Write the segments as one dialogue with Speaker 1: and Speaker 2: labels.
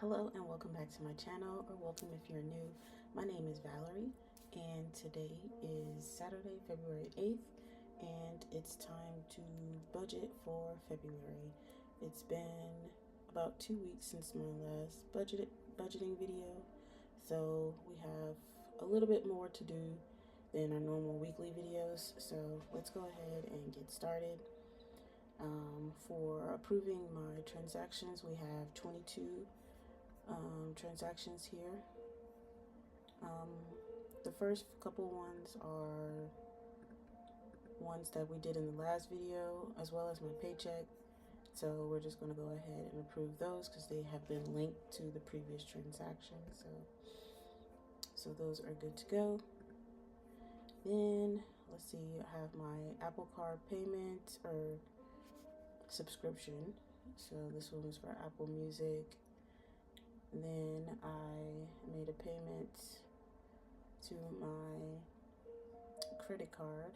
Speaker 1: Hello and welcome back to my channel, or welcome if you're new. My name is Valerie and today is Saturday, February 8th, and it's time to budget for February. It's been about 2 weeks since my last budgeting video, so we have a little bit more to do than our normal weekly videos, so let's go ahead and get started. For approving my transactions, we have 22 transactions here. The first couple ones are ones that we did in the last video, as well as my paycheck. So we're just going to go ahead and approve those because they have been linked to the previous transaction. So those are good to go. Then let's see, I have my Apple Card payment or subscription. So this one was for Apple Music. Then I made a payment to my credit card.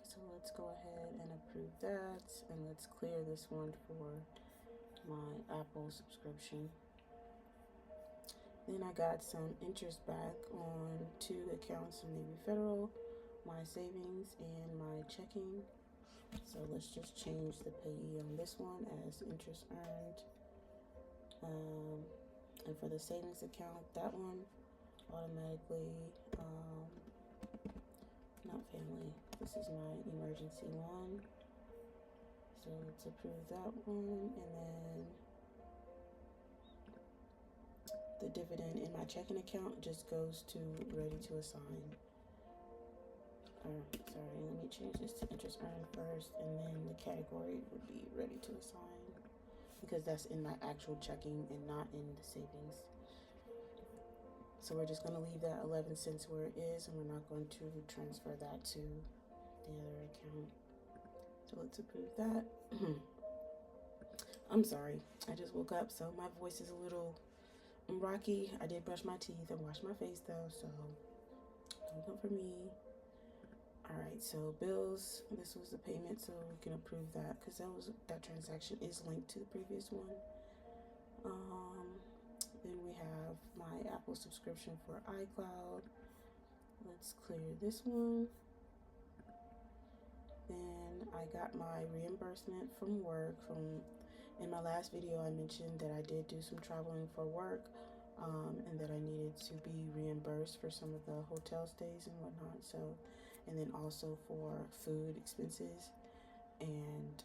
Speaker 1: So let's go ahead and approve that, and let's clear this one for my Apple subscription. Then I got some interest back on 2 accounts from Navy Federal, my savings and my checking. So let's just change the payee on this one as interest earned. And for the savings account, that one automatically, not family, this is my emergency one. So let's approve that one. And then the dividend in my checking account just goes to ready to assign. Sorry, let me change this to interest earned first, and then the category would be ready to assign because that's in my actual checking and not in the savings. So we're just going to leave that 11 cents where it is, and we're not going to transfer that to the other account. So let's approve that. I'm sorry, I just woke up, so my voice is a little rocky. I did brush my teeth and wash my face though, so don't come for me. Alright, so bills, this was the payment, so we can approve that because that transaction is linked to the previous one. Then we have my Apple subscription for iCloud. Let's clear this one. Then I got my reimbursement from work. In my last video, I mentioned that I did do some traveling for work, and that I needed to be reimbursed for some of the hotel stays and whatnot. So, and then also for food expenses and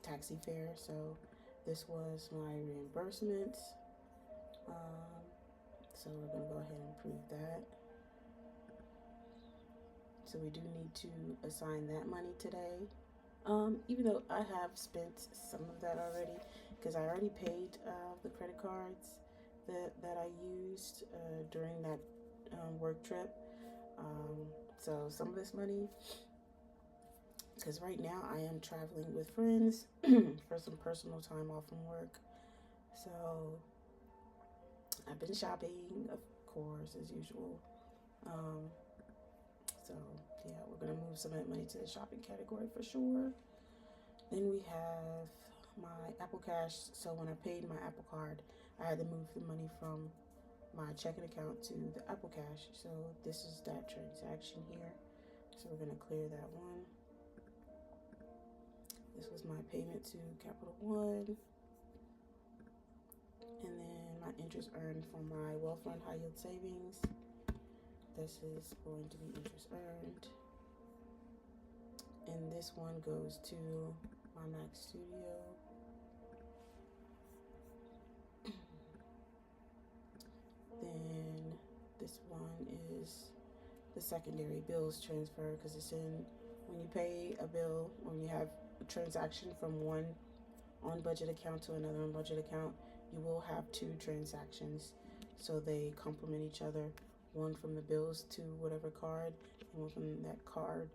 Speaker 1: taxi fare. So this was my reimbursements. So we're going to go ahead and approve that. So we do need to assign that money today. Even though I have spent some of that already, because I already paid the credit cards that I used during that work trip. So some of this money, because right now I am traveling with friends for some personal time off from work. So I've been shopping, of course, as usual. So yeah, we're gonna move some of that money to the shopping category for sure. Then we have my Apple Cash. So when I paid my Apple Card, I had to move the money from my checking account to the Apple Cash. So this is that transaction here. So we're gonna clear that one. This was my payment to Capital One. And then my interest earned from my Wealth Fund High Yield Savings. This is going to be interest earned. And this one goes to my Mac Studio. Then this one is the secondary bills transfer, because it's in when you pay a bill, when you have a transaction from one on budget account to another on budget account, you will have 2 transactions. So they complement each other. One from the bills to whatever card, and one from that card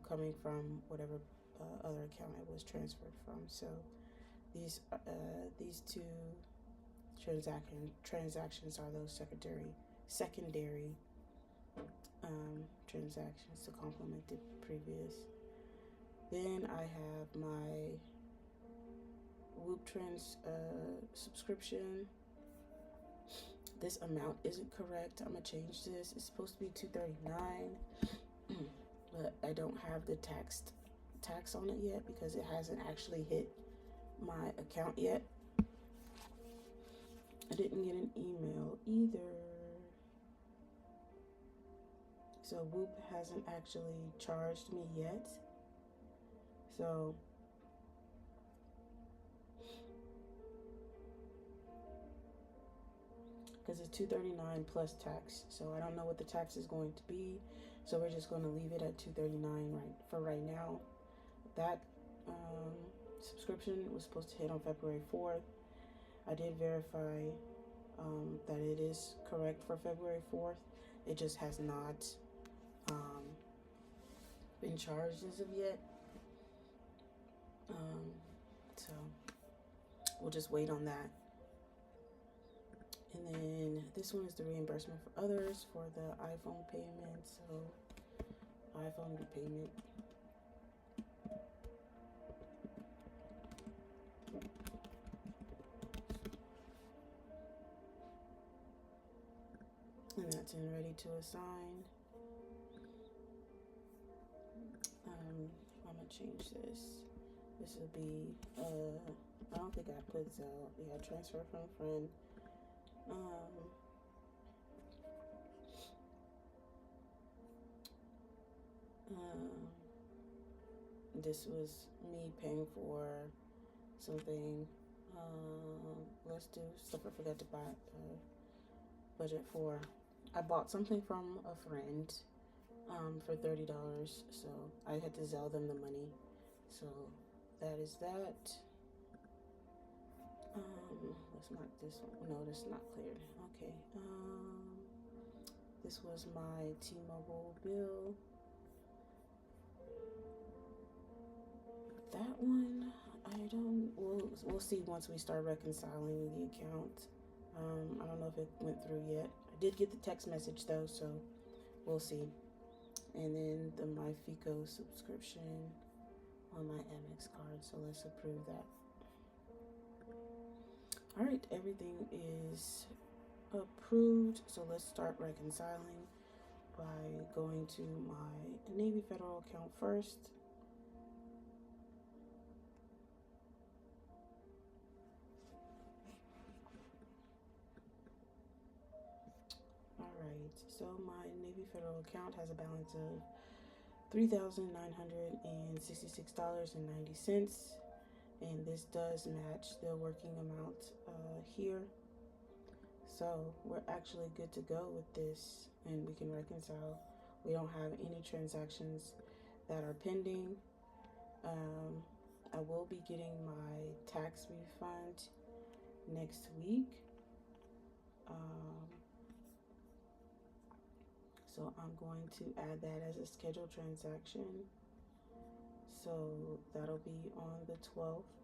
Speaker 1: coming from whatever other account it was transferred from. So these 2 transactions are those secondary transactions to complement the previous. Then I have my Whoop Trends subscription. This amount isn't correct. I'm gonna change this. It's supposed to be $239, but I don't have the tax on it yet because it hasn't actually hit my account yet. I didn't get an email either. So Whoop hasn't actually charged me yet. So because it's $239 plus tax. So I don't know what the tax is going to be. So we're just going to leave it at $239 for right now. That subscription was supposed to hit on February 4th. I did verify that it is correct for February 4th. It just has not been charged as of yet. So we'll just wait on that. And then this one is the reimbursement for others for the iPhone payment. So iPhone repayment. And that's in ready to assign. I'm gonna change this. This will be I don't think I put Zelle. Yeah, transfer from friend. This was me paying for something. Let's do stuff I forgot to buy. Budget for. I bought something from a friend for $30, so I had to Zelle them the money. So that is that. Let's mark this one. No, that's not cleared. Okay. This was my T-Mobile bill. That one, I don't. We'll see once we start reconciling the account. I don't know if it went through yet. I did get the text message though, so we'll see. And then the MyFico subscription on my Amex card. So let's approve that. All right, everything is approved. So let's start reconciling by going to my Navy Federal account first. All right, so my Navy Federal account has a balance of $3,966.90. And this does match the working amount here. So we're actually good to go with this, and we can reconcile. We don't have any transactions that are pending. I will be getting my tax refund next week. So I'm going to add that as a scheduled transaction. So that'll be on the 12th.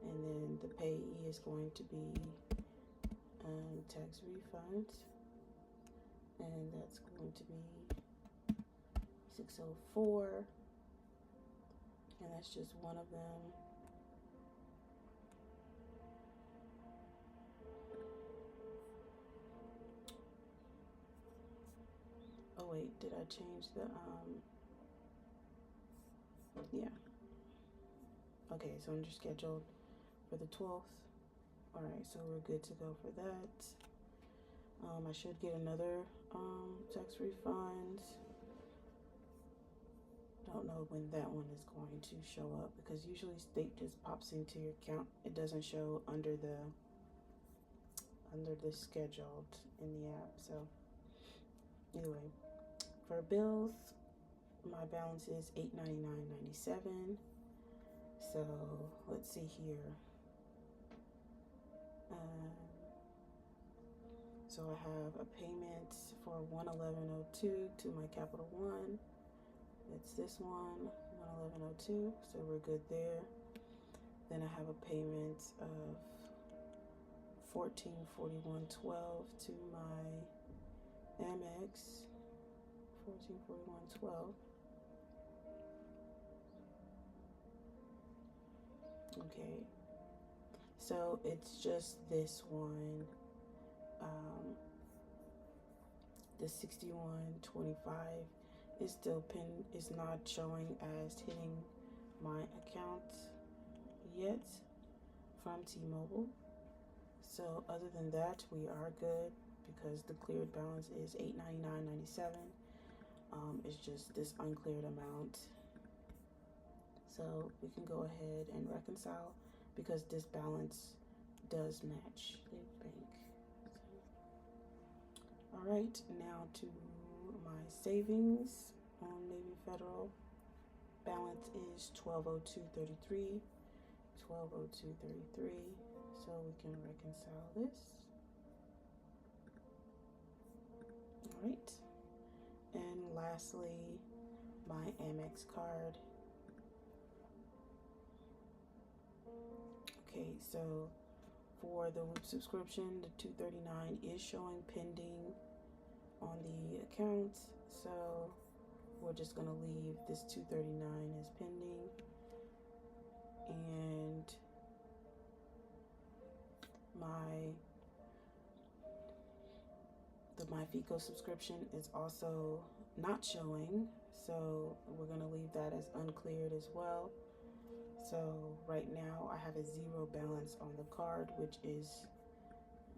Speaker 1: And then the payee is going to be tax refund. And that's going to be 604. And that's just one of them. Oh wait, did I change the yeah. Okay, so I'm just scheduled for the 12th. Alright, so we're good to go for that. I should get another tax refund. Don't know when that one is going to show up because usually state just pops into your account. It doesn't show under the scheduled in the app. So anyway, for bills, my balance is $899.97. So let's see here. So I have a payment for $111.02 to my Capital One. It's this one, $111.02. So we're good there. Then I have a payment of $1441.12 to my Amex. $1441.12. Okay, So it's just this one, the 6125 is still is not showing as hitting my account yet from T-Mobile. So other than that, we are good because the cleared balance is $899.97. It's just this uncleared amount. So we can go ahead and reconcile because this balance does match the bank. So, all right, now to my savings on Navy Federal. Balance is $1202.33. $1202.33. So we can reconcile this. All right. And lastly, my Amex card. Okay, so for the Whoop subscription, the $239 is showing pending on the account. So we're just gonna leave this $239 as pending. And my FICO subscription is also not showing, so we're gonna leave that as uncleared as well. So right now I have a zero balance on the card, which is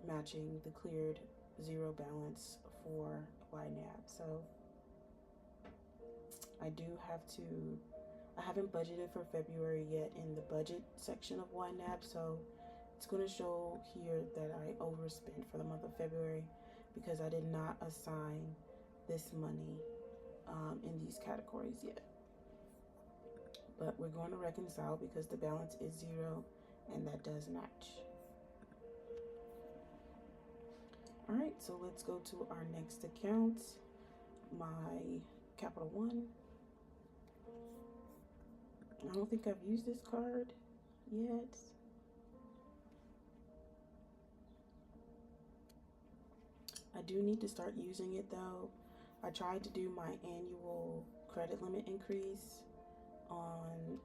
Speaker 1: matching the cleared zero balance for YNAB. So I haven't budgeted for February yet in the budget section of YNAB, so it's going to show here that I overspent for the month of February because I did not assign this money in these categories yet. But we're going to reconcile because the balance is zero and that does match. All right, so let's go to our next account, my Capital One. I don't think I've used this card yet. I do need to start using it though. I tried to do my annual credit limit increase on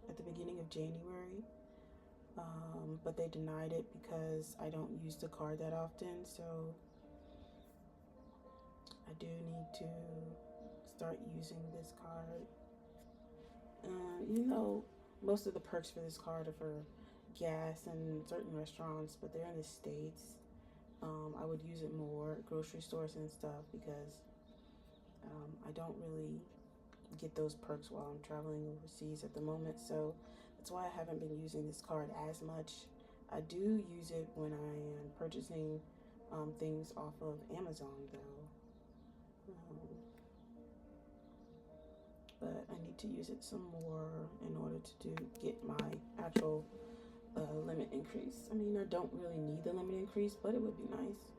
Speaker 1: at the beginning of January, but they denied it because I don't use the card that often. So I do need to start using this card. Even though most of the perks for this card are for gas and certain restaurants, but they're in the States. I would use it more at grocery stores and stuff because I don't really get those perks while I'm traveling overseas at the moment. So that's why I haven't been using this card as much. I do use it when I am purchasing things off of Amazon though. But I need to use it some more in order to get my actual limit increase. I mean, I don't really need the limit increase, but it would be nice.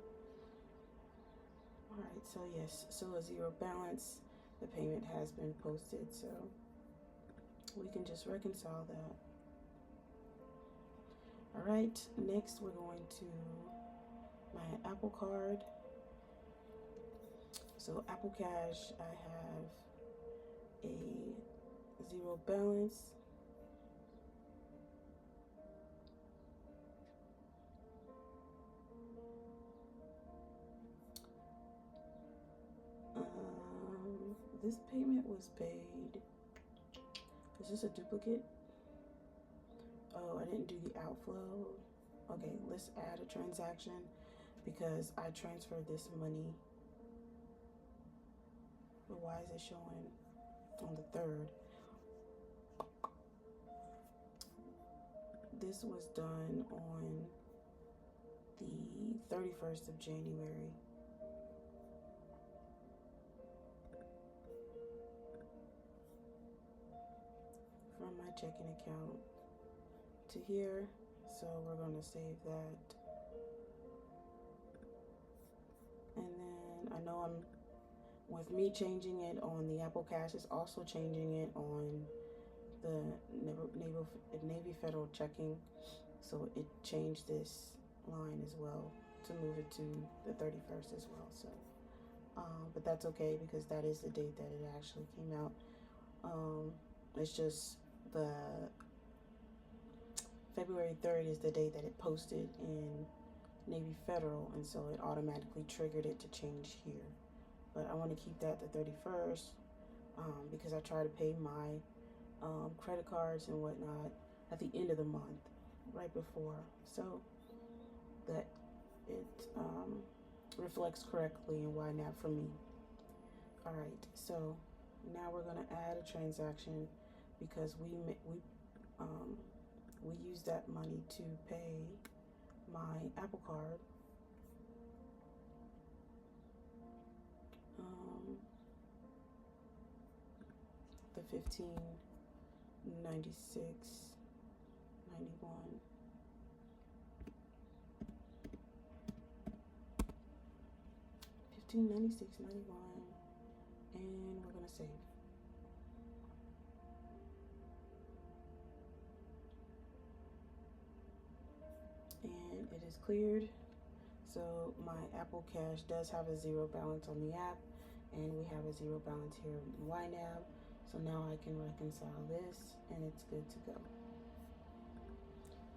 Speaker 1: All right, so yes, so a zero balance. The payment has been posted, so we can just reconcile that. All right, next we're going to my Apple Card. So Apple Cash, I have a zero balance. This payment was paid. Is this a duplicate? Oh, I didn't do the outflow. Okay, let's add a transaction because I transferred this money. But why is it showing on the 3rd? This was done on the 31st of January. From my checking account to here. So we're going to save that. And then I know with me changing it on the Apple Cash, it's also changing it on the Navy Federal checking. So it changed this line as well to move it to the 31st as well. So, but that's okay because that is the date that it actually came out. It's just February 3rd is the day that it posted in Navy Federal, and so it automatically triggered it to change here. But I want to keep that the 31st because I try to pay my credit cards and whatnot at the end of the month, right before, so that it reflects correctly in YNAB for me. All right, so now we're gonna add a transaction because we use that money to pay my Apple Card. The $15.96.91. $15.96.91, and we're gonna save. And it is cleared. So my Apple Cash does have a zero balance on the app, and we have a zero balance here in YNAB. So now I can reconcile this, and it's good to go.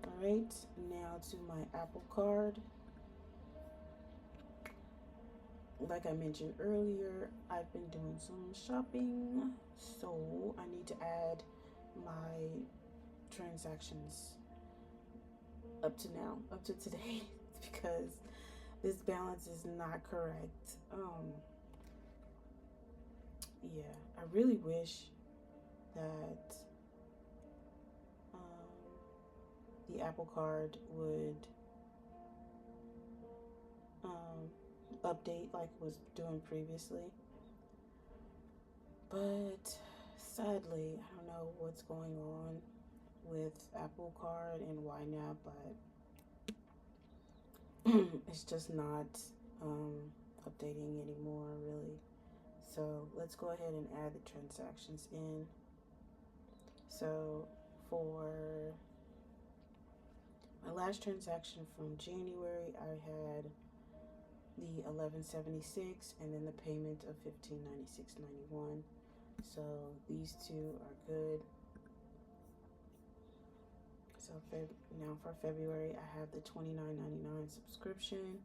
Speaker 1: All right, now to my Apple Card. Like I mentioned earlier, I've been doing some shopping, so I need to add my transactions up to today, because this balance is not correct. Yeah, I really wish that the Apple Card would update like it was doing previously. But sadly, I don't know what's going on with Apple Card and YNAB, but it's just not updating anymore, really. So let's go ahead and add the transactions in. So for my last transaction from January, I had the $11.76 and then the payment of $15.96.91. So these two are good. So now for February, I have the $29.99 subscription.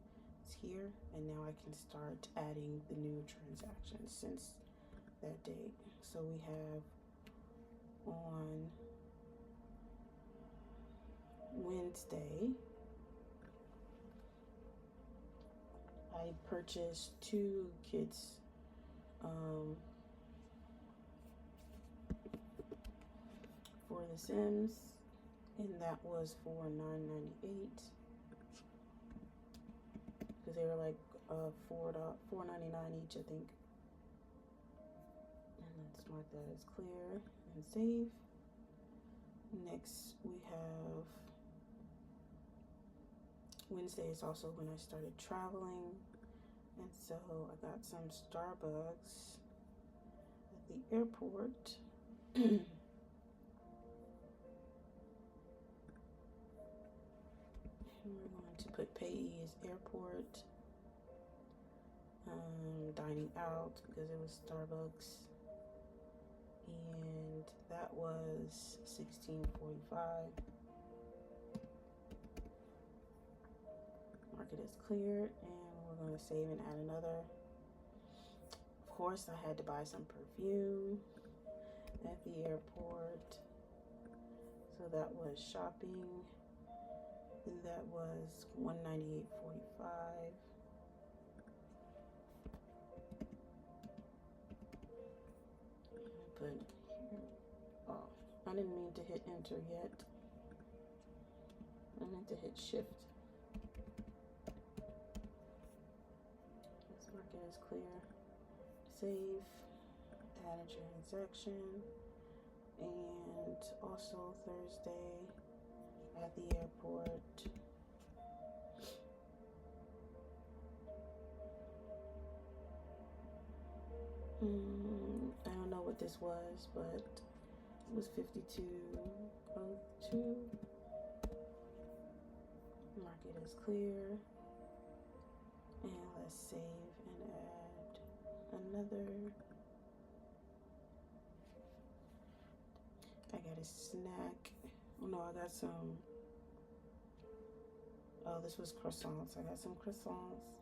Speaker 1: It's here, and now I can start adding the new transactions since that date. So we have on Wednesday, I purchased 2 kits for The Sims, and that was for $9.98 because they were like $4.99 each, I think. And let's mark that as clear and save. Next we have Wednesday is also when I started traveling, and so I got some Starbucks at the airport. And we're going to put payee as airport, dining out because it was Starbucks, and that was $16.45. Mark it as cleared, and we're going to save and add another. Of course, I had to buy some perfume at the airport, so that was shopping, and that was $198.45. But here, oh, I didn't mean to hit enter yet. I meant to hit shift. Let's mark it as clear. Save, add a transaction, and also Thursday at the airport. I don't know what this was, but it was $52.02. Mark it as clear, and let's save and add another. I got a snack. Oh no, I got some Oh, this was croissants. I got some croissants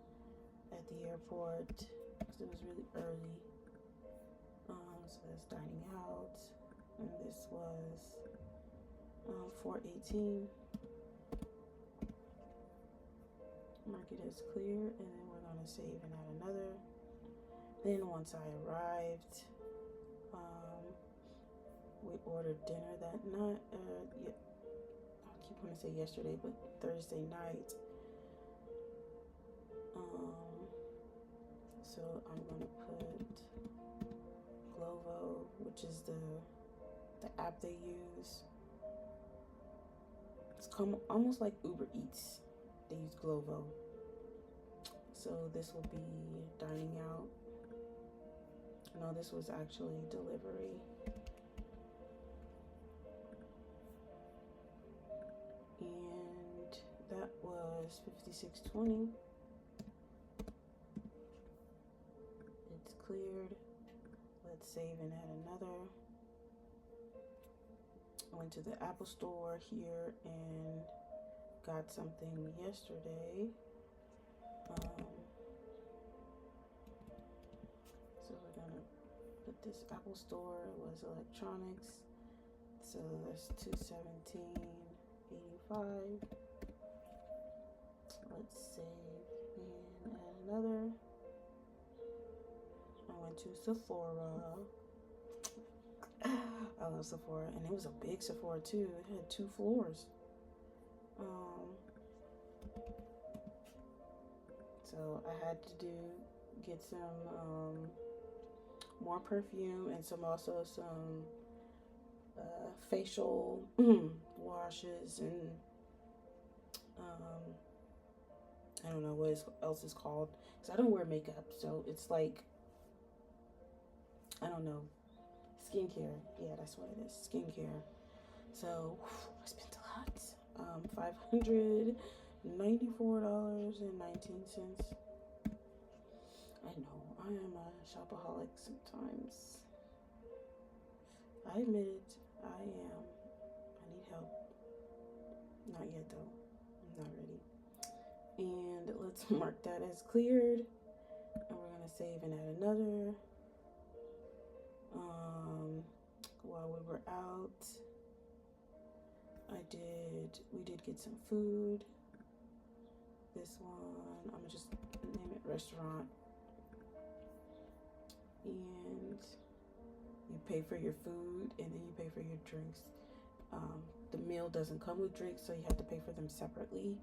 Speaker 1: at the airport because it was really early. So that's dining out, and this was $4.18. Market is clear, and then we're gonna save and add another. Then once I arrived, we ordered dinner that night. Yeah, I keep wanting to say yesterday, but Thursday night. So I'm gonna put Glovo, which is the app they use. It's almost like Uber Eats. They use Glovo. So this will be dining out. No, this was actually delivery. And that was $56.20. It's cleared. Let's save and add another. I went to the Apple store here and got something yesterday. So we're gonna put this Apple store. It was electronics. So that's $217.85. Let's save and add another. I went to Sephora. I love Sephora, and it was a big Sephora too. It had 2 floors. So I had to get some more perfume and some facial washes and I don't know what else is called, because I don't wear makeup, so it's like, I don't know, skincare. Yeah, that's what it is, skincare. So I spent a lot. $594.19. I know, I am a shopaholic sometimes. I admit it, I am. I need help. Not yet though, I'm not ready. And let's mark that as cleared. And we're gonna save and add another. While we were out, we did get some food. This one, I'm gonna just name it restaurant. And you pay for your food and then you pay for your drinks. The meal doesn't come with drinks, so you have to pay for them separately.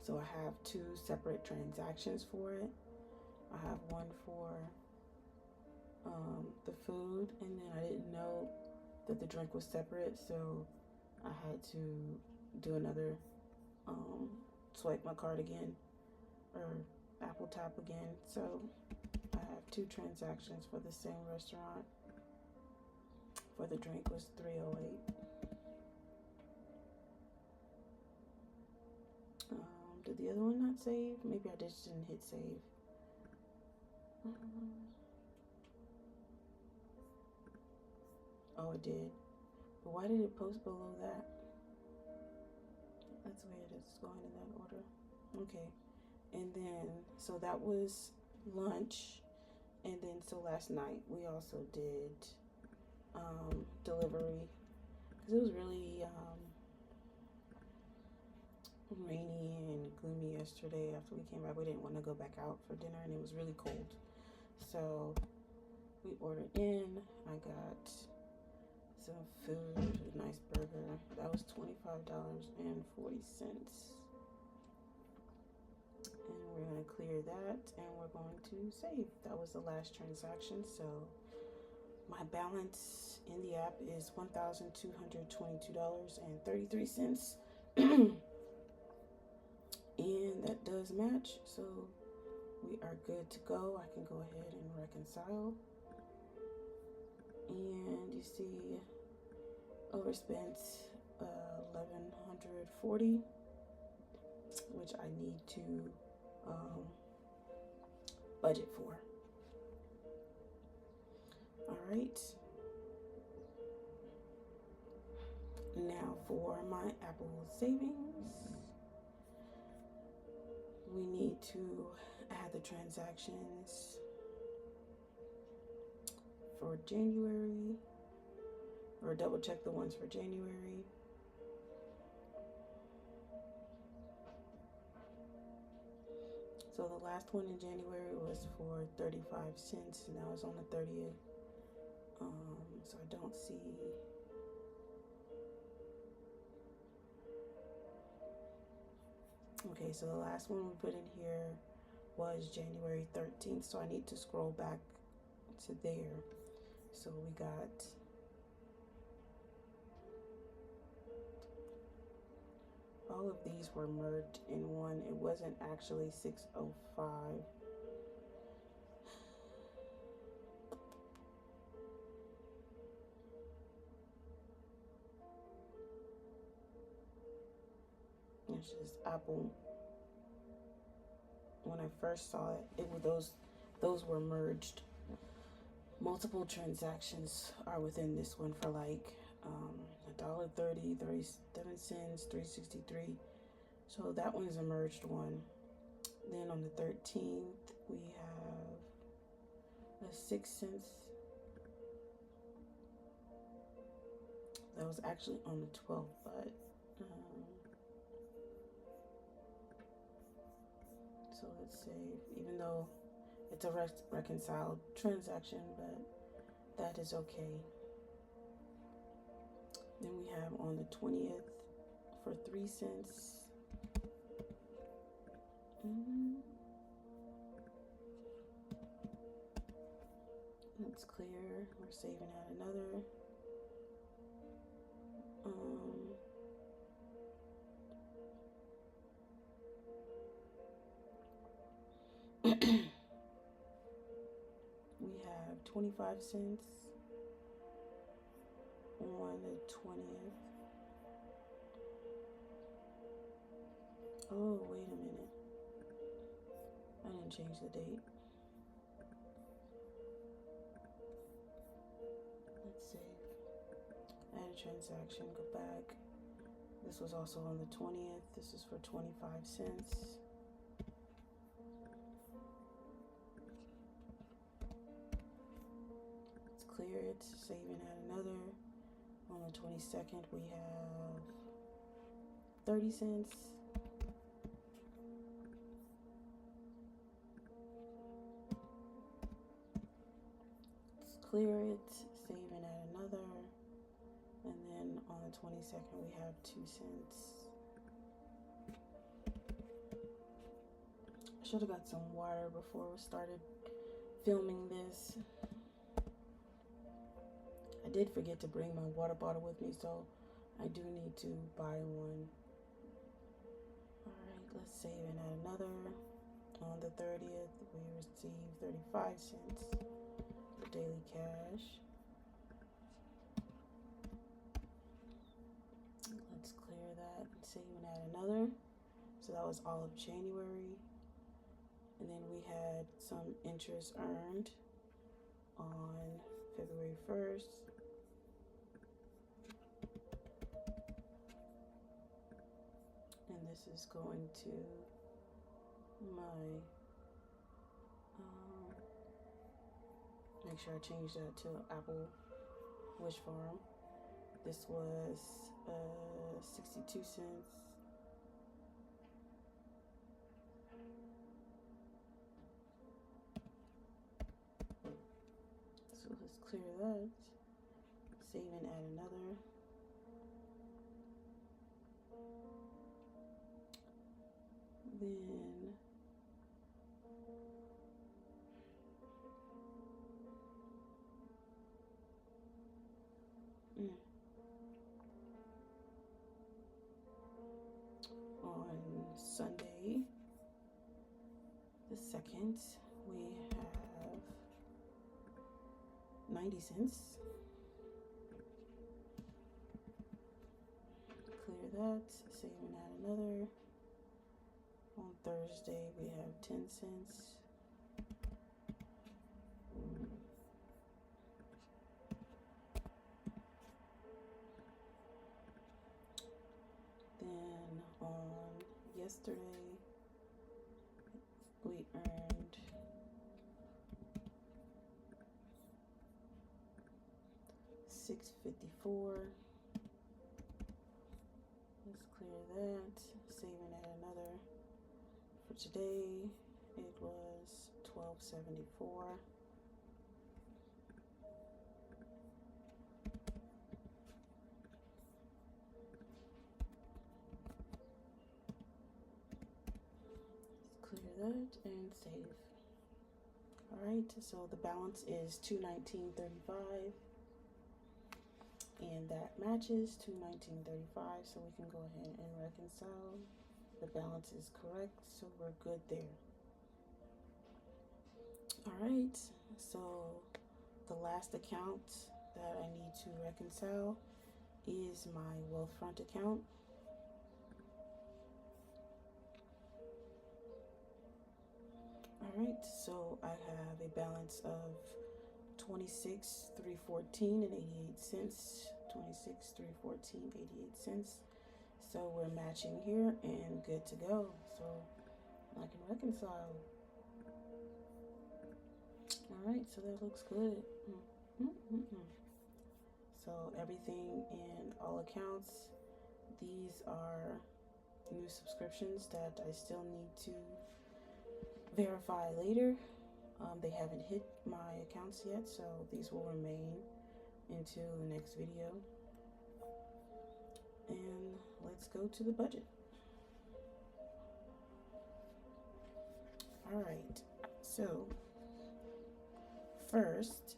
Speaker 1: So I have 2 separate transactions for it. I have one for the food, and then I didn't know that the drink was separate, so I had to do another swipe my card again, or Apple Tap again. So I have 2 transactions for the same restaurant. For the drink was $308. Did the other one not save? Maybe I just didn't hit save. Oh, it did. But why did it post below that? That's weird. It's going in that order. Okay. And then, so that was lunch. And then, so last night we also did delivery. Because it was really rainy and gloomy yesterday. After we came back, we didn't want to go back out for dinner, and it was really cold. So we ordered in. I got some food, a nice burger. That was $25.40. And we're going to clear that, and we're going to save. That was the last transaction. So my balance in the app is $1,222.33. And that does match, so we are good to go. I can go ahead and reconcile. And you see, overspent $1,140, which I need to budget for. All right. Now for my Apple savings, we need to add the transactions for January, or double check the ones for January. So the last one in January was for 35 cents, and that was on the 30th. So I don't see. Okay, so the last one we put in here was January 13th, so I need to scroll back to there. So we got all of these were merged in one. It wasn't actually 605. It's just Apple. When I first saw it, those were merged. Multiple transactions are within this one for like $1.30, 37 cents, $3.63. So that one is a merged one. Then on the 13th, we have a 6 cents. That was actually on the 12th, but so let's say, even though it's a reconciled transaction, but that is okay. Then we have on the 20th for 3 cents. That's clear. We're saving out another. We have 25 cents on the 20th. Oh, wait a minute. I didn't change the date. Let's save. Add a transaction, go back. This was also on the 20th. This is for 25 cents. It's clear, it's saving at another. On the 22nd, we have 30 cents. Clear it, saving at another, and then on the 22nd we have 2 cents. I should have got some water before we started filming this. I did forget to bring my water bottle with me, so I do need to buy one. Alright, let's save it at another. On the 30th, we received 35 cents. Daily cash. Let's clear that and saving at another. So that was all of January. And then we had some interest earned on February 1st. And this is going to my make sure I change that to Apple Wish Farm. This was 62 cents. So let's clear that. Save and add another. Then on Sunday, the 2nd, we have 90 cents. Clear that, save and add another. On Thursday, we have 10 cents. yesterday we earned $6.54. Let's clear that. Saving at another. For today, it was $12.74. Clear that and save. Alright, so the balance is $219.35, and that matches $219.35, so we can go ahead and reconcile. The balance is correct, so we're good there. Alright, so the last account that I need to reconcile is my Wealthfront account. Alright, so I have a balance of $26,314.88. $26,314.88. So we're matching here and good to go. So I can reconcile. Alright, so that looks good. So everything in all accounts, these are new subscriptions that I still need to verify later. They haven't hit my accounts yet, so these will remain until the next video. And let's go to the budget. Alright, so first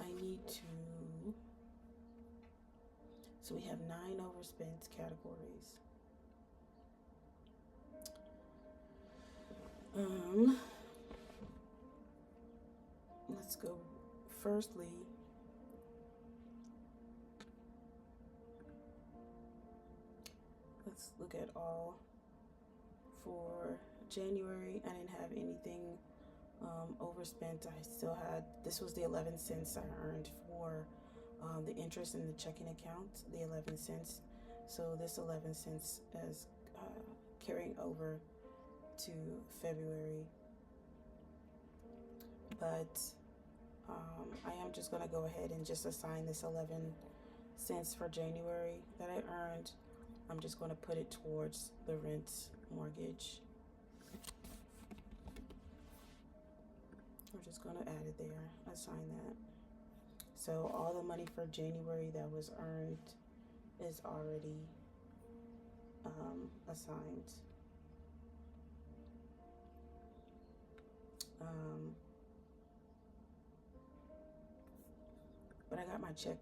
Speaker 1: I need to, so we have 9 overspent categories. Let's go firstly. Let's look at all. For January, I didn't have anything overspent. I still had, this was the 11 cents I earned for the interest in the checking account, the 11 cents. So this 11 cents is carrying over to February. But I am just going to go ahead and just assign this 11 cents for January that I earned. I'm just going to put it towards the rent mortgage. We're just going to add it there, assign that. So all the money for January that was earned is already assigned. But I got my check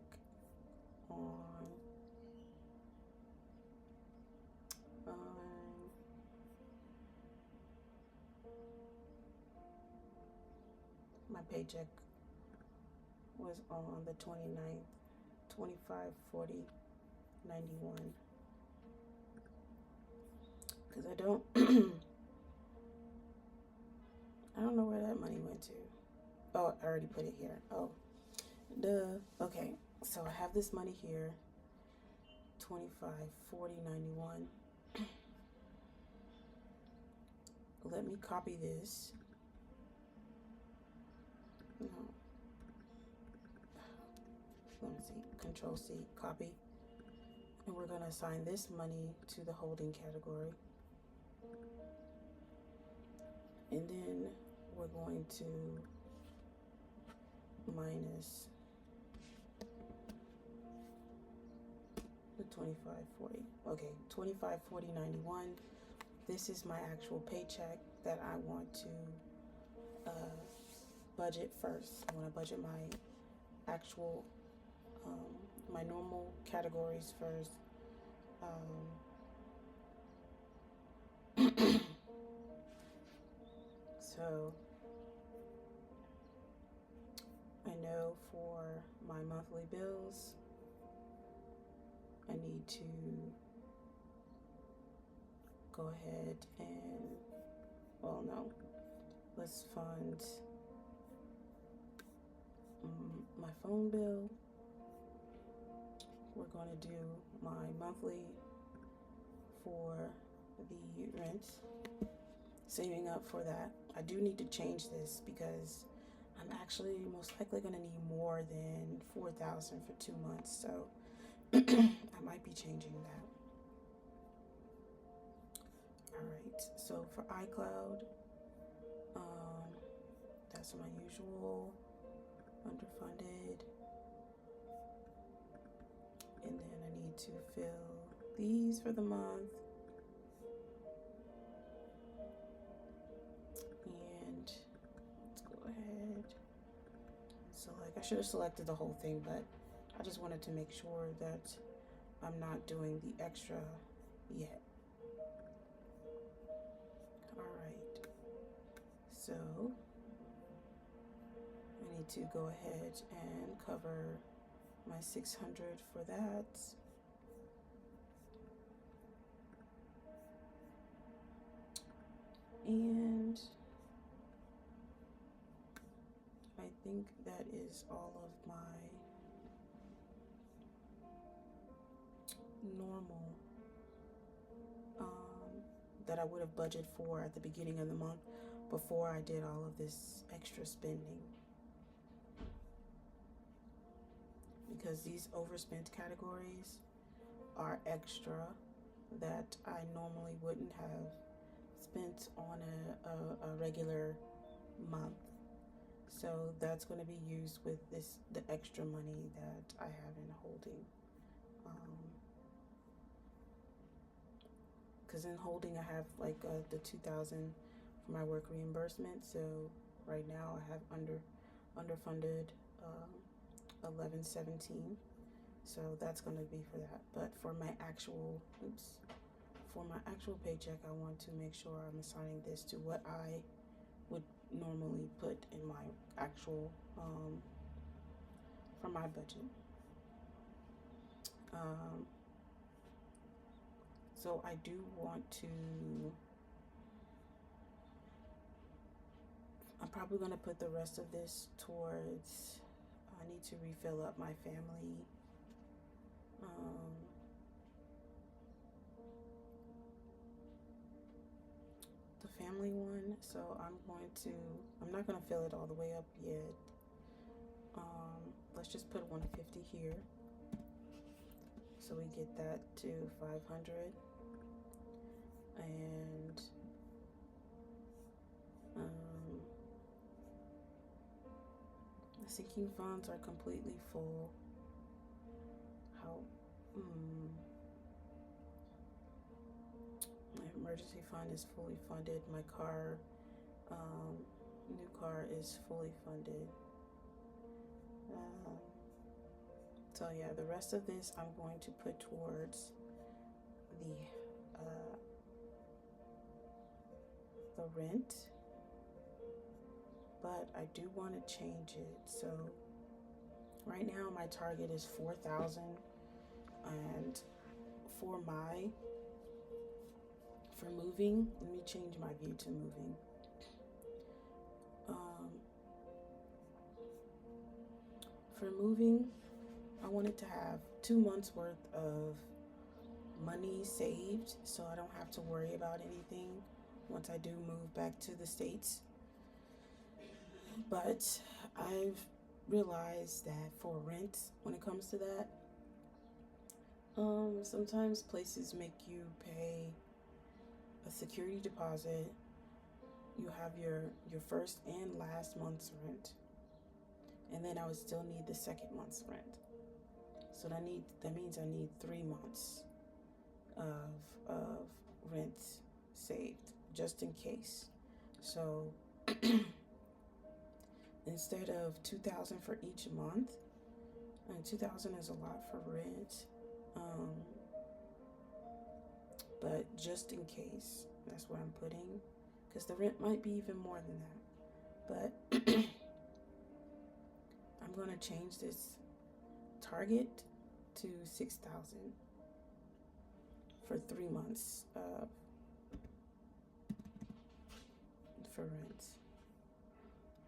Speaker 1: on my paycheck was on the 29th, 25/40/91. Because I don't I don't know where that money went to. Oh, I already put it here. Oh, duh. Okay, so I have this money here, 25/40/91. Let me copy this. No. Let me see. Control C, copy. And we're going to assign this money to the holding category. And then we're going to minus the 25/40. Okay, 25/40/91. This is my actual paycheck that I want to budget first. I want to budget my actual, my normal categories first. So I know for my monthly bills, I need to go ahead and, well, no, let's fund my phone bill. We're going to do my monthly for the rent, saving up for that. I do need to change this because I'm actually most likely going to need more than $4,000 for 2 months, so I might be changing that. Alright, so for iCloud, that's my usual underfunded, and then I need to fill these for the month, and let's go ahead. So I should have selected the whole thing, but I just wanted to make sure that I'm not doing the extra yet. Alright, so I need to go ahead and cover my $600 for that. And I think that is all of my normal that I would have budgeted for at the beginning of the month before I did all of this extra spending. Because these overspent categories are extra that I normally wouldn't have spent on a regular month. So that's going to be used with the extra money that I have in holding. Because in holding I have like the $2,000 for my work reimbursement. So right now I have underfunded $1,117. So that's going to be for that. But for my actual paycheck, I want to make sure I'm assigning this to what I would normally put in my actual from my budget. So I do want to, I'm probably going to put the rest of this towards, I need to refill up my family. The family one, so I'm not going to fill it all the way up yet. Let's just put 150 here. So we get that to 500. And the sinking funds are completely full. My emergency fund is fully funded. My car, new car is fully funded. So yeah, the rest of this I'm going to put towards the rent, but I do want to change it. So right now my target is 4,000, and for moving, let me change my view to moving. For moving, I wanted to have 2 months worth of money saved so I don't have to worry about anything once I do move back to the States. But I've realized that for rent, when it comes to that, sometimes places make you pay a security deposit. You have your first and last month's rent, and then I would still need the second month's rent. So that means I need 3 months of rent saved just in case. So instead of $2,000 for each month, and $2,000 is a lot for rent, but just in case, that's what I'm putting, because the rent might be even more than that. But I'm going to change this target to 6,000 for 3 months for rent.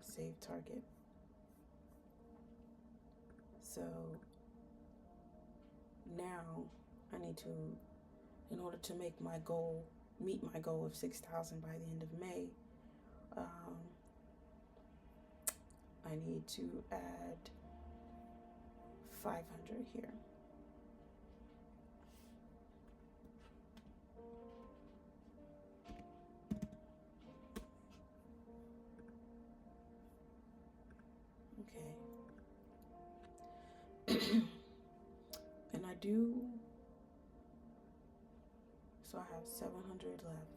Speaker 1: Save target. So now I need to, in order to make my goal meet my goal of 6,000 by the end of May, I need to add 500 here. Okay. And I do, so I have 700 left.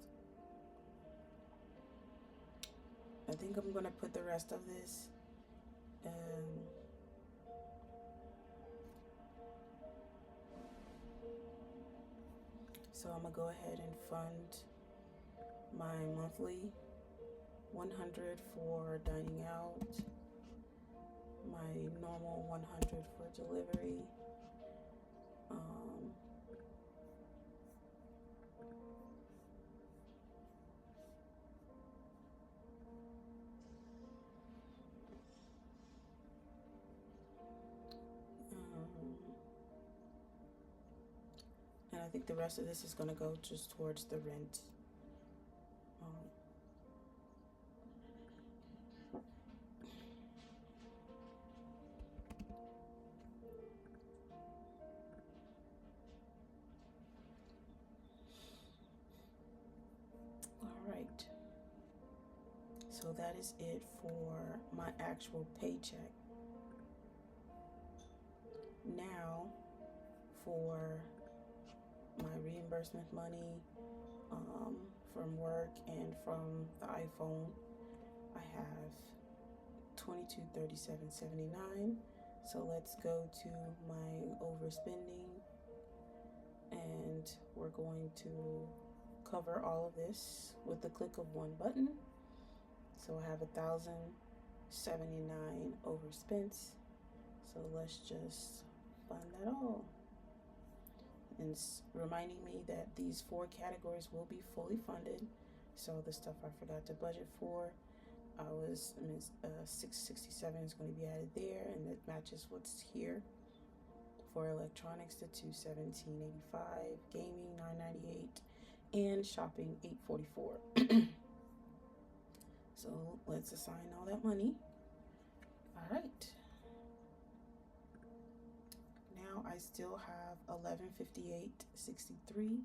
Speaker 1: I think I'm gonna put the rest of this so I'm gonna go ahead and fund my monthly 100 for dining out, my normal 100 for delivery, and I think the rest of this is gonna go just towards the rent. Alright, so that is it for my actual paycheck. Now for my reimbursement money from work and from the iPhone, I have $2237.79. So let's go to my overspending, and we're going to cover all of this with the click of one button. So I have $1,079 overspent. So let's just fund that all. And it's reminding me that these 4 categories will be fully funded. So the stuff I forgot to budget for, $667 is going to be added there, and it matches what's here. For electronics, the $217.85, gaming $998, and shopping $844. So let's assign all that money. All right. Now I still have $1158.63.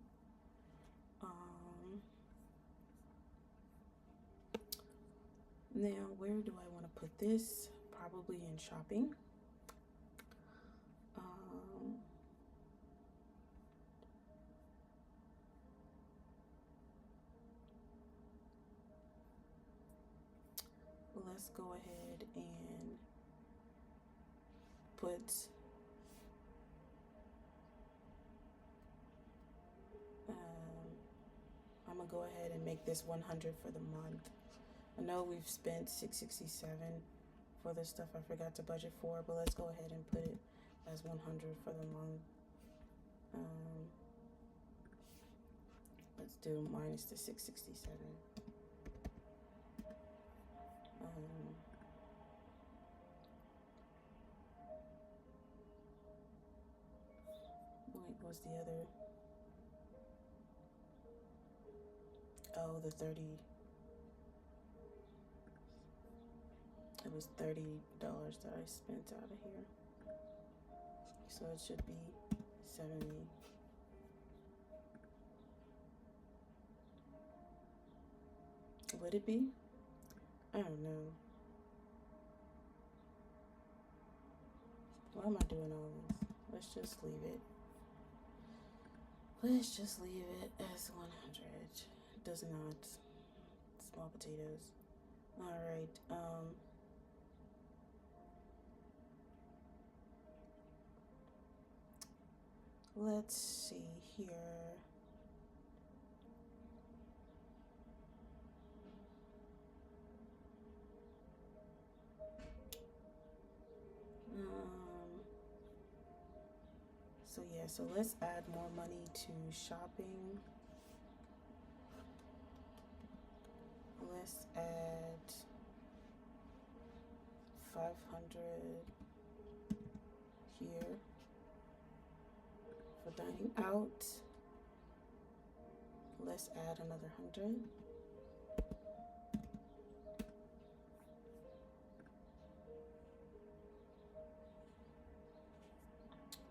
Speaker 1: Now where do I want to put this? Probably in shopping. Let's go ahead and put I'm gonna go ahead and make this 100 for the month. I know we've spent $667 for the stuff I forgot to budget for, but let's go ahead and put it as 100 for the month. Let's do minus the $667. Wait, what's the other? Oh, the 30. It was $30 that I spent out of here. So it should be 70. Would it be? I don't know. Why am I doing all this? Let's just leave it. Let's just leave it as 100. It does not. Small potatoes. Alright, let's see here. So yeah, so let's add more money to shopping. Let's add 500 here for dining out. let's add another 100.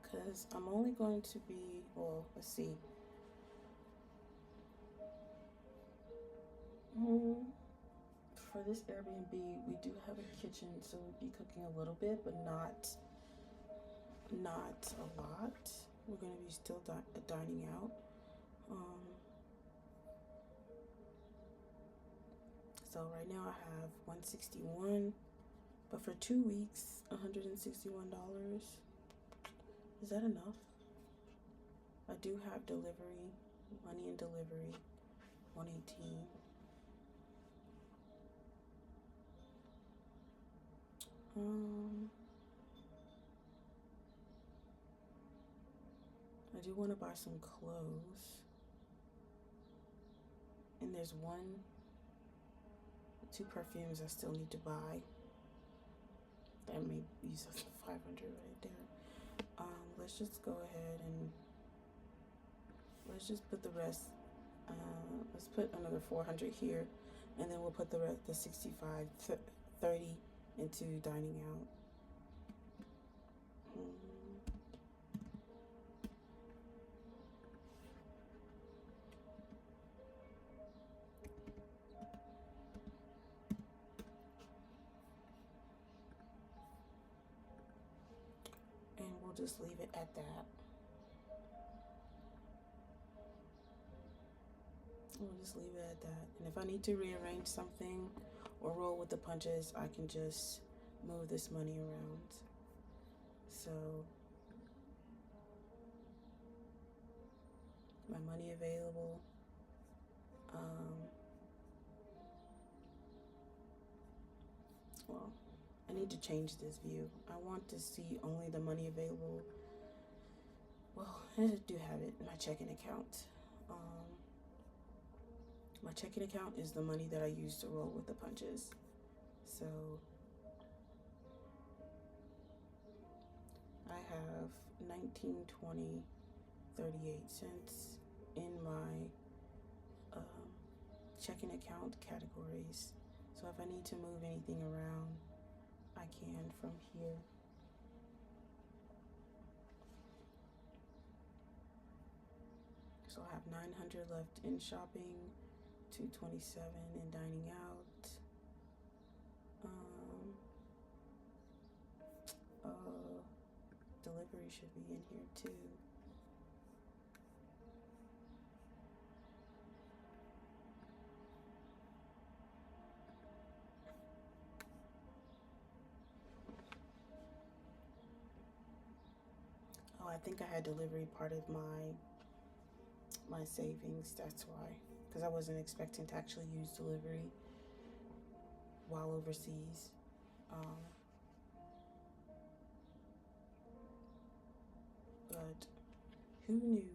Speaker 1: Because I'm only going to be, well, let's see. For this Airbnb, we do have a kitchen, so we'd be cooking a little bit, but not a lot. We're going to be still dining out. So right now I have $161, but for 2 weeks, $161. Is that enough? I do have delivery, money and delivery, $118. I do want to buy some clothes, and there's 2 perfumes I still need to buy. That may use up 500 right there. Let's just go ahead and let's just put the rest. Let's put another 400 here, and then we'll put the rest, the 30 into dining out. And we'll just leave it at that. We'll just leave it at that. And if I need to rearrange something or roll with the punches, I can just move this money around. So my money available. Well, I need to change this view. I want to see only the money available. Well, I do have it in my checking account. My checking account is the money that I use to roll with the punches. So I have $19.20.38 in my checking account categories. So if I need to move anything around, I can from here. So I have 900 left in shopping, 227 in dining out. Delivery should be in here too. Oh, I think I had delivery part of my savings. That's why, because I wasn't expecting to actually use delivery while overseas. But who knew?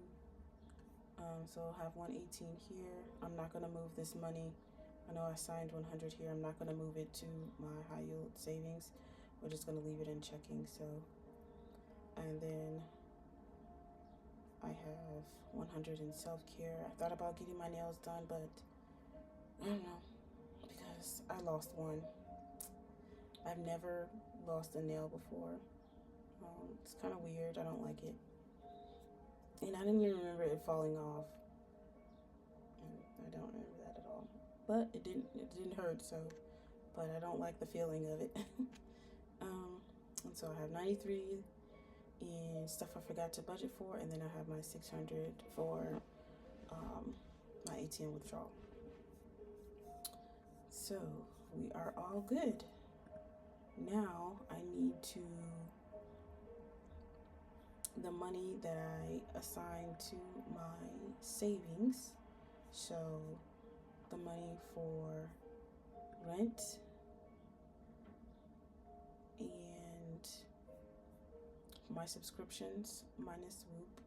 Speaker 1: So I'll have 118 here. I'm not gonna move this money. I know I signed 100 here. I'm not gonna move it to my high yield savings. We're just gonna leave it in checking. So, and then I have 100 in self-care. I thought about getting my nails done, but I don't know, because I lost one. I've never lost a nail before. It's kind of weird. I don't like it. And I didn't even remember it falling off. I don't remember that at all. But it didn't hurt, so, but I don't like the feeling of it. And so I have 93 in stuff I forgot to budget for, and then I have my 600 for my ATM withdrawal. So we are all good. Now I need the money that I assigned to my savings. So the money for rent and my subscriptions minus Whoop,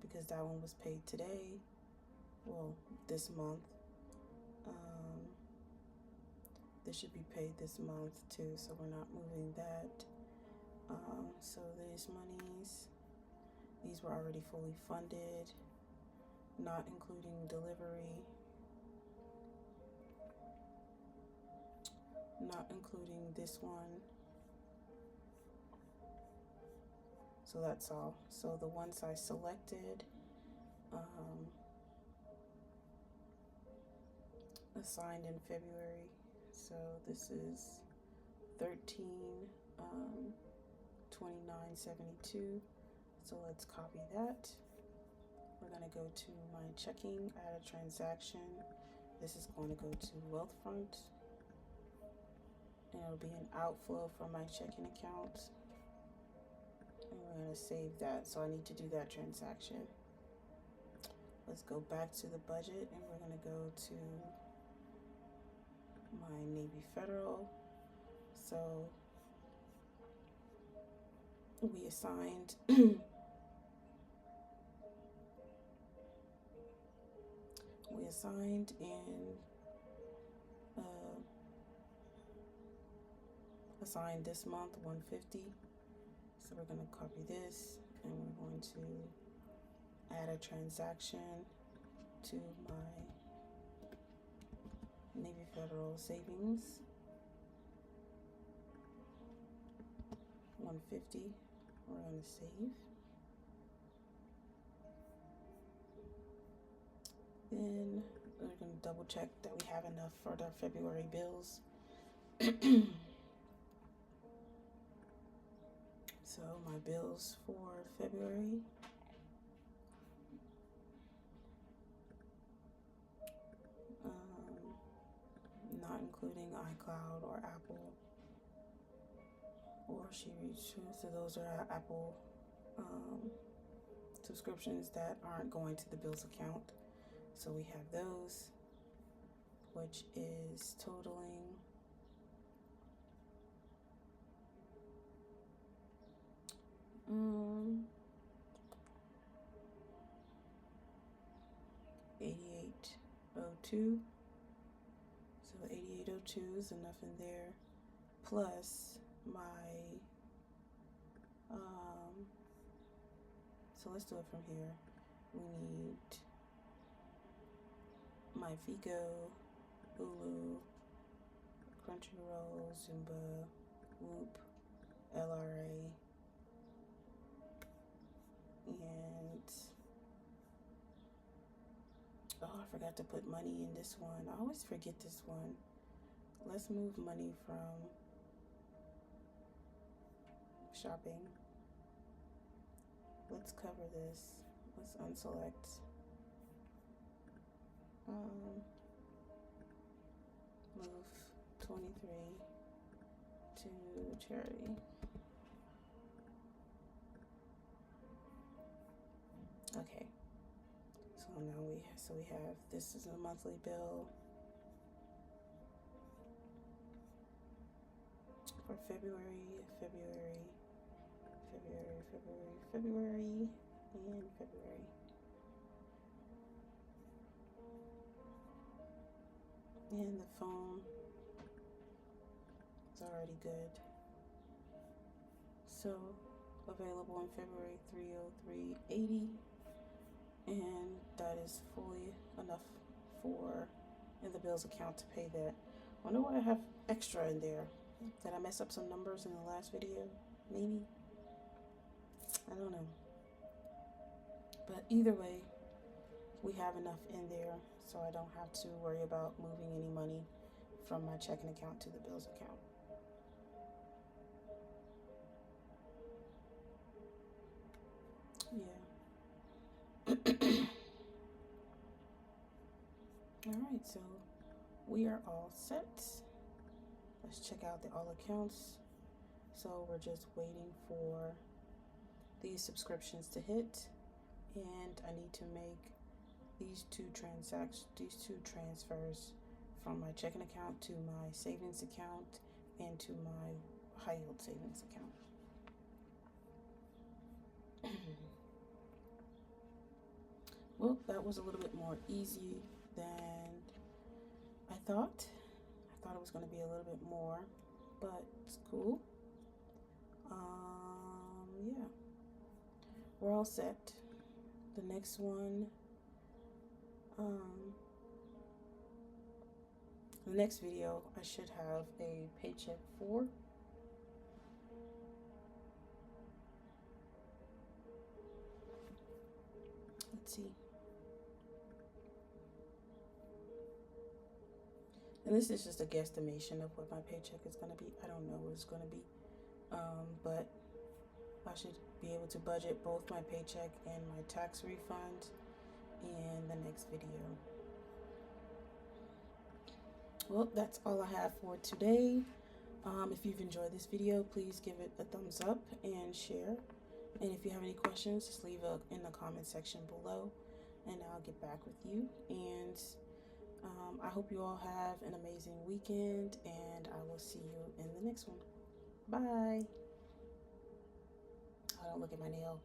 Speaker 1: because that one was paid today. Well, this month. This should be paid this month too, so we're not moving that. So these monies, these were already fully funded. not including delivery, not including this one. So that's all. So the ones I selected, assigned in February. So this is 13/29/72. So let's copy that. We're going to go to my checking, add a transaction. This is going to go to Wealthfront, and it'll be an outflow from my checking account. And we're going to save that. So I need to do that transaction. Let's go back to the budget, and we're going to go to my Navy Federal. So we assigned assigned this month 150. So we're going to copy this, and we're going to add a transaction to my Navy Federal Savings 150. We're going to save. Then we're going to double check that we have enough for the February bills. So my bills for February, not including iCloud or Apple or SheReach. So those are Apple subscriptions that aren't going to the bills account. So we have those, which is totaling $88.02. So $88.02 is enough in there, plus my so let's do it from here. We need my Vigo, Hulu, Crunchyroll, Zumba, Whoop, LRA, and oh, I forgot to put money in this one. I always forget this one. Let's move money from shopping. Let's cover this. Let's unselect. Move 23 to charity. Okay. So now we have this is a monthly bill for February, and February. And the phone is already good. So available in February, $303.80, and that is fully enough for in the bills account to pay that. I wonder why I have extra in there. Did I mess up some numbers in the last video? Maybe. I don't know. But either way, we have enough in there, so I don't have to worry about moving any money from my checking account to the bills account. Yeah. Alright, so we are all set. Let's check out the all accounts. So we're just waiting for these subscriptions to hit, and I need to make these two transfers from my checking account to my savings account and to my high yield savings account. Well, that was a little bit more easy than I thought. I thought it was going to be a little bit more, but it's cool. Yeah, we're all set. The next one The next video, I should have a paycheck for. Let's see. And this is just a guesstimation of what my paycheck is going to be. I don't know what it's going to be. But I should be able to budget both my paycheck and my tax refund in the next video. Well, that's all I have for today. If you've enjoyed this video, please give it a thumbs up and share. And if you have any questions, just leave it in the comment section below and I'll get back with you. And I hope you all have an amazing weekend, and I will see you in the next one. Bye. Oh, don't look at my nail.